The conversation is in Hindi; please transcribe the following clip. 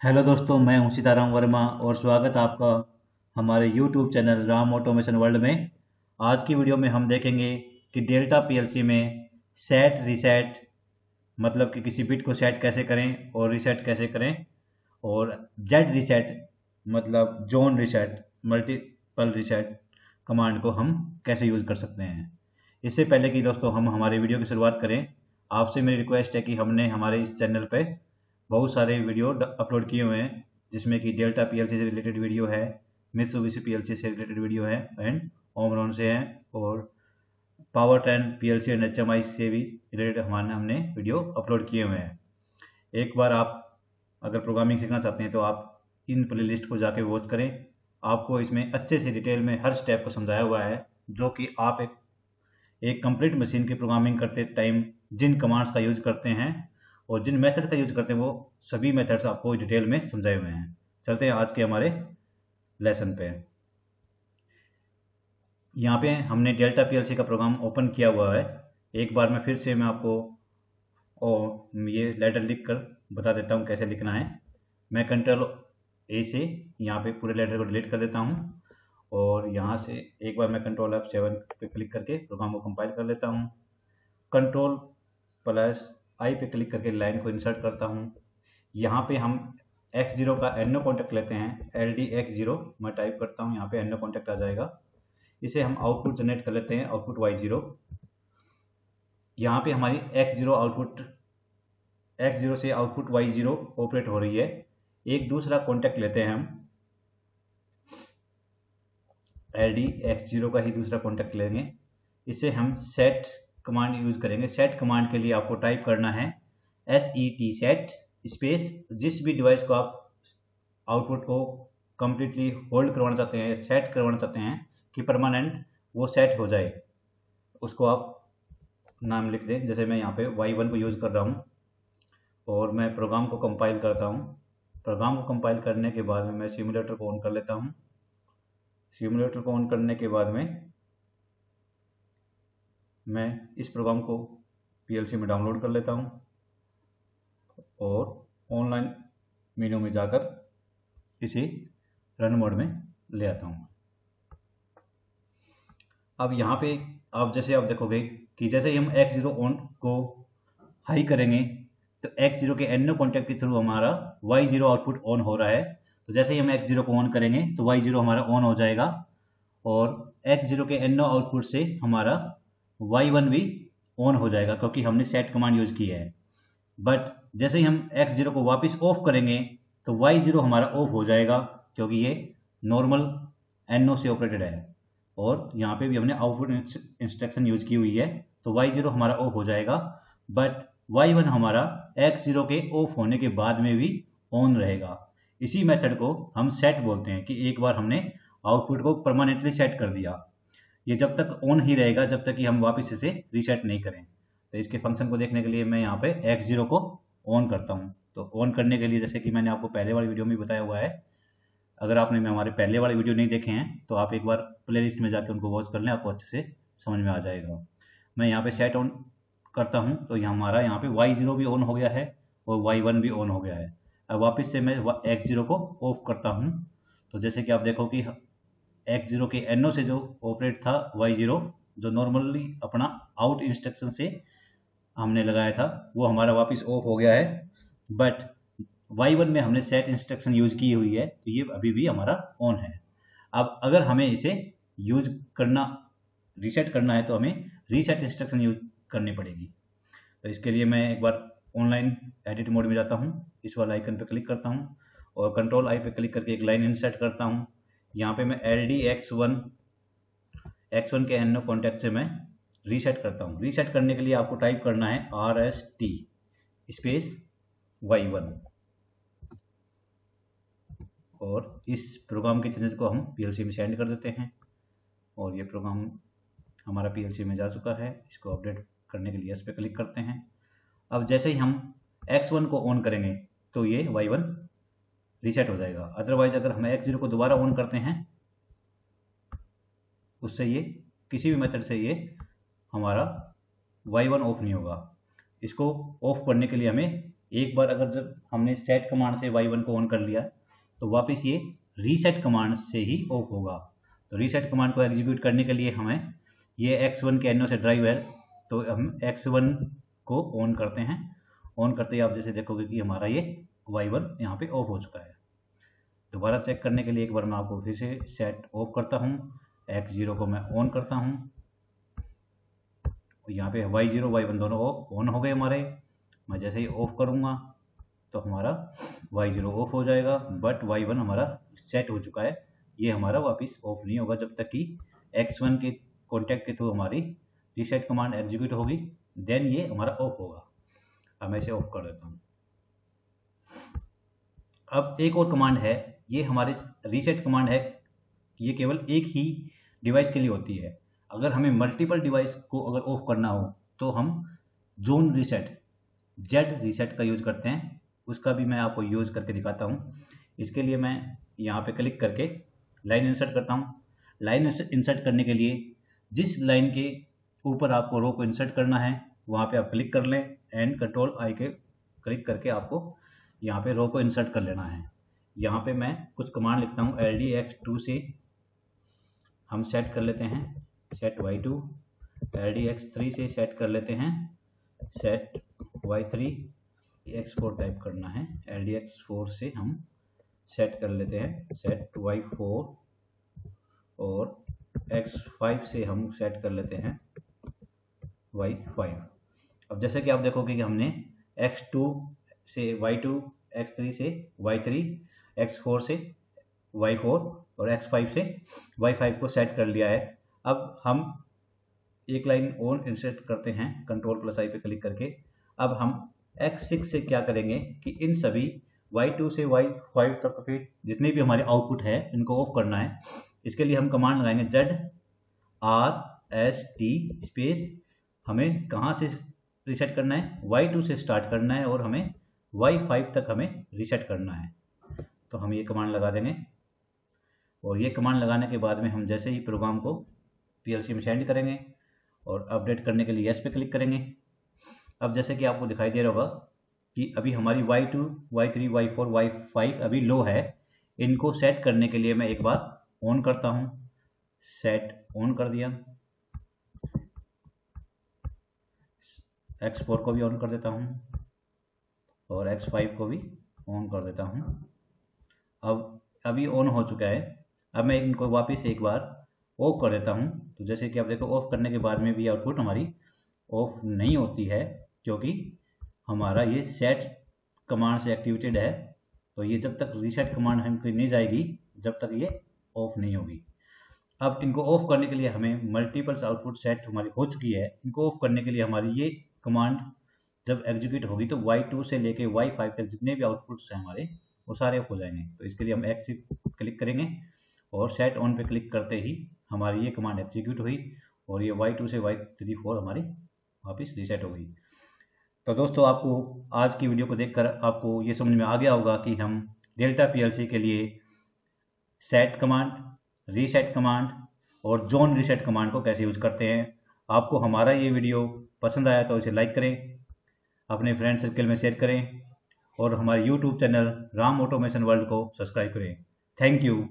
हेलो दोस्तों, मैं हूं सीताराम वर्मा और स्वागत है आपका हमारे YouTube channel Ram automation world में। आज की वीडियो में हम देखेंगे कि डेल्टा पीएलसी में सेट रीसेट मतलब कि किसी बिट को सेट कैसे करें और रीसेट कैसे करें, और जेड रीसेट मतलब zone reset multiple reset command को हम कैसे यूज़ कर सकते हैं। इससे पहले कि दोस्तों हम हमारी वीडियो की शुरुआत करें, आपसे मेरी रिक्वेस्ट है कि हमने हमारे इस चैनल पे बहुत सारे वीडियो अपलोड किए हुए हैं, जिसमें कि डेल्टा पीएलसी से रिलेटेड वीडियो है, मित्सुबिशी पीएलसी से रिलेटेड वीडियो है एंड ओमरॉन से हैं, और power train PLC and HMI से भी रिलेटेड हमने वीडियो अपलोड किए हुए हैं। एक बार आप अगर प्रोग्रामिंग सीखना चाहते हैं तो आप इन प्लेलिस्ट को जाके वॉच करें। आपको इसमें अच्छे से डिटेल में हर स्टेप को समझाया हुआ है, जो कि आप एक कंप्लीट मशीन की प्रोग्रामिंग करते टाइम जिन कमांड्स का यूज करते हैं और जिन मेथड का यूज करते हैं, वो सभी मेथड्स आपको डिटेल में समझाए हुए हैं। चलते हैं आज के हमारे लेसन पे। यहाँ पे हमने डेल्टा पीएलसी का प्रोग्राम ओपन किया हुआ है। एक बार मैं फिर से मैं आपको ये लेटर लिख कर बता देता हूँ कैसे लिखना है। मैं कंट्रोल ए से यहाँ पे पूरे लेटर को डिलीट कर देता हूँ, और यहाँ से एक बार मैं कंट्रोल F7 पे क्लिक करके प्रोग्राम को कंपाइल कर लेता हूँ। कंट्रोल प्लस आई पे क्लिक करके लाइन को इंसर्ट करता हूँ। यहाँ पे हम x0 का एनो कॉन्टेक्ट लेते हैं, LD x0 मैं टाइप करता हूँ, यहाँ पे एनो कॉन्टेक्ट आ जाएगा। इसे हम आउटपुट जनरेट कर लेते हैं, आउटपुट y0। यहाँ पे हमारी x0 से आउटपुट y0 ऑपरेट हो रही है। एक दूसरा कॉन्टेक्ट लेते हैं हम, LD x0 का ही दूसरा कॉन्टेक्ट लेंगे। इसे हम सेट कमांड यूज करेंगे। सेट कमांड के लिए आपको टाइप करना है SET सेट स्पेस, जिस भी डिवाइस को आप आउटपुट को कंप्लीटली होल्ड करवाना चाहते हैं, सेट करवाना चाहते हैं कि परमानेंट वो सेट हो जाए, उसको आप नाम लिख दें। जैसे मैं यहाँ पे y1 को यूज़ कर रहा हूँ और मैं प्रोग्राम को कंपाइल करता हूँ। प्रोग्राम को कंपाइल करने के बाद में मैं सिमुलेटर को ऑन कर लेता हूँ। सिमुलेटर को ऑन करने के बाद में मैं इस प्रोग्राम को पीएलसी में डाउनलोड कर लेता हूँ और ऑनलाइन मेन्यू में जाकर इसे रन मोड में ले आता हूँ। अब यहाँ पे आप देखोगे कि जैसे ही हम x0 ऑन को हाई करेंगे तो x0 के एनो कॉन्टेक्ट के थ्रू हमारा y0 आउटपुट ऑन हो रहा है। तो जैसे ही हम x0 को ऑन करेंगे तो y0 हमारा ऑन हो जाएगा, और x0 के एनो आउटपुट से हमारा y1 भी ऑन हो जाएगा, क्योंकि हमने सेट कमांड यूज की है। बट जैसे ही हम x0 को वापस ऑफ करेंगे तो y0 हमारा ऑफ हो जाएगा, क्योंकि ये नॉर्मल एनो से ऑपरेटेड है, और यहाँ पे भी हमने आउटपुट इंस्ट्रक्शन यूज की हुई है, तो y0 हमारा ऑफ हो जाएगा। बट y1 हमारा x0 के ऑफ होने के बाद में भी ऑन रहेगा। इसी मेथड को हम सेट बोलते हैं, कि एक बार हमने आउटपुट को परमानेंटली सेट कर दिया। ये जब तक ऑन ही रहेगा जब तक कि हम वापस इसे रीसेट नहीं करें। तो इसके फंक्शन को देखने के लिए मैं यहाँ पे x0 को ऑन करता हूँ। तो ऑन करने के लिए, जैसे कि मैंने आपको पहले वाली वीडियो में बताया हुआ है, अगर आपने हमारे पहले वाले वीडियो नहीं देखे हैं तो आप एक बार प्ले लिस्ट में जाकर उनको वॉच कर लें, आपको अच्छे से समझ में आ जाएगा। मैं यहाँ पे सेट ऑन करता हूँ तो यहाँ पे y0 भी ऑन हो गया है और y1 भी ऑन हो गया है। अब वापस से मैं x0 को ऑफ करता हूँ, तो जैसे कि आप देखो कि x0 के एनो से जो ऑपरेट था y0, जो नॉर्मली अपना आउट इंस्ट्रक्शन से हमने लगाया था, वो हमारा वापस ऑफ हो गया है। बट y1 में हमने सेट इंस्ट्रक्शन यूज की हुई है, तो ये अभी भी हमारा ऑन है। अब अगर हमें इसे यूज करना रीसेट करना है तो हमें रीसेट इंस्ट्रक्शन यूज करनी पड़ेगी। तो इसके लिए मैं एक बार ऑनलाइन एडिट मोड में जाता हूँ, इस वाला आइकन पे क्लिक करता हूँ और कंट्रोल आई पे क्लिक करके एक लाइन इंसर्ट करता हूँ। यहाँ पे मैं LD x1 के एनो कॉन्टेक्ट से मैं रीसेट करता हूँ। रीसेट करने के लिए आपको टाइप करना है RST स्पेस y1, और इस प्रोग्राम के चेंजेस को हम पीएलसी में सेंड कर देते हैं, और ये प्रोग्राम हमारा पीएलसी में जा चुका है। इसको अपडेट करने के लिए इस पर क्लिक करते हैं। अब जैसे ही हम x1 को ऑन करेंगे तो ये y1 रीसेट हो जाएगा। अदरवाइज अगर हम x0 को दोबारा ऑन करते हैं, उससे ये किसी भी मेथड से ये हमारा y1 ऑफ नहीं होगा। इसको ऑफ करने के लिए हमें एक बार अगर जब हमने सेट कमांड से y1 को ऑन कर लिया तो वापस ये रीसेट कमांड से ही ऑफ होगा। तो रीसेट कमांड को एग्जीक्यूट करने के लिए हमें ये x1 के NO से ड्राइव है, तो हम x1 को ऑन करते हैं। ऑन करते ही आप जैसे देखोगे कि हमारा ये y1 यहाँ पे ऑफ हो चुका है। दोबारा चेक करने के लिए एक बार मैं आपको फिर से सेट ऑफ करता हूँ, x0 को मैं ऑन करता हूँ, यहाँ पे y0 y1 दोनों ऑन हो गए हमारे। मैं जैसे ही ऑफ करूँगा तो हमारा y0 ऑफ हो जाएगा, बट y1 हमारा सेट हो चुका है। ये हमारा वापस ऑफ नहीं होगा जब तक कि x1 के कॉन्टैक्ट के थ्रू हमारी रीसेट कमांड एग्जीक्यूट होगी, देन ये हमारा ऑफ होगा। अब मैं इसे ऑफ कर देता हूँ। अब एक और कमांड है, ये हमारे रीसेट कमांड है, ये केवल एक ही डिवाइस के लिए होती है। अगर हमें मल्टीपल डिवाइस को अगर ऑफ करना हो तो हम जोन रीसेट जेड रीसेट का यूज करते हैं। उसका भी मैं आपको यूज करके दिखाता हूँ। इसके लिए मैं यहाँ पे क्लिक करके लाइन इंसर्ट करता हूँ। लाइन इंसर्ट करने के लिए जिस लाइन के ऊपर आपको रो को इंसर्ट करना है वहाँ पे आप क्लिक कर लें एंड कंट्रोल आई के क्लिक करके आपको यहाँ पे रो को इंसर्ट कर लेना है। यहाँ पे मैं कुछ कमांड लिखता हूँ। LDX2 से हम सेट कर लेते हैं सेट y2, LDX3 से सेट कर लेते हैं सेट y3, x4 टाइप करना है। LDX4 से हम सेट कर लेते हैं सेट y4 और x5 से हम सेट कर लेते हैं y5। अब जैसे कि आप देखोगे कि हमने x2 से y2, x3 से y3, x4 से y4 और x5 से y5 को सेट कर लिया है। अब हम एक लाइन ऑन इंसर्ट करते हैं कंट्रोल प्लस आई पे क्लिक करके। अब हम x6 से क्या करेंगे कि इन सभी y2 से y5 तक के जितने भी हमारे आउटपुट है इनको ऑफ करना है। इसके लिए हम कमांड लगाएंगे ZRST स्पेस, हमें कहाँ से रीसेट करना है, y2 से स्टार्ट करना है और हमें y5 तक हमें रीसेट करना है। तो हम ये कमांड लगा देंगे और ये कमांड लगाने के बाद में हम जैसे ही प्रोग्राम को PLC में सेंड करेंगे और अपडेट करने के लिए यस पे क्लिक करेंगे। अब जैसे कि आपको दिखाई दे रहा होगा कि अभी हमारी y2, y3, y4, y5 अभी लो है। इनको सेट करने के लिए मैं एक बार ऑन करता हूँ। सेट ऑन कर दिया, x4 को भी ऑन कर देता हूँ और x5 को भी ऑन कर देता हूँ। अब अभी ऑन हो चुका है। अब मैं इनको वापस एक बार ऑफ कर देता हूँ। तो जैसे कि आप देखो ऑफ करने के बाद में भी आउटपुट हमारी ऑफ नहीं होती है क्योंकि हमारा ये सेट कमांड से एक्टिवेटेड है। तो ये जब तक रीसेट कमांड हमको नहीं जाएगी जब तक ये ऑफ नहीं होगी। अब इनको ऑफ करने के लिए हमें मल्टीपल्स आउटपुट सेट हमारी हो चुकी है। इनको ऑफ करने के लिए हमारी ये कमांड जब एग्जीक्यूट होगी तो y2 से लेके y5 तक जितने भी आउटपुट्स हैं हमारे वो सारे ऑफ हो जाएंगे। तो इसके लिए हम X क्लिक करेंगे और सेट ऑन पे क्लिक करते ही हमारी ये कमांड एग्जीक्यूट हुई और ये y2 से y3, 4 हमारी वापस रीसेट हो गई। तो दोस्तों आपको आज की वीडियो को देखकर आपको ये समझ में आ गया होगा कि हम डेल्टा PLC के लिए सेट कमांड, रीसेट कमांड और जोन रीसेट कमांड को कैसे यूज करते हैं। आपको हमारा ये वीडियो पसंद आया तो इसे लाइक करें, अपने फ्रेंड सर्कल में शेयर करें और हमारे YouTube channel Ram automation world को सब्सक्राइब करें। Thank you.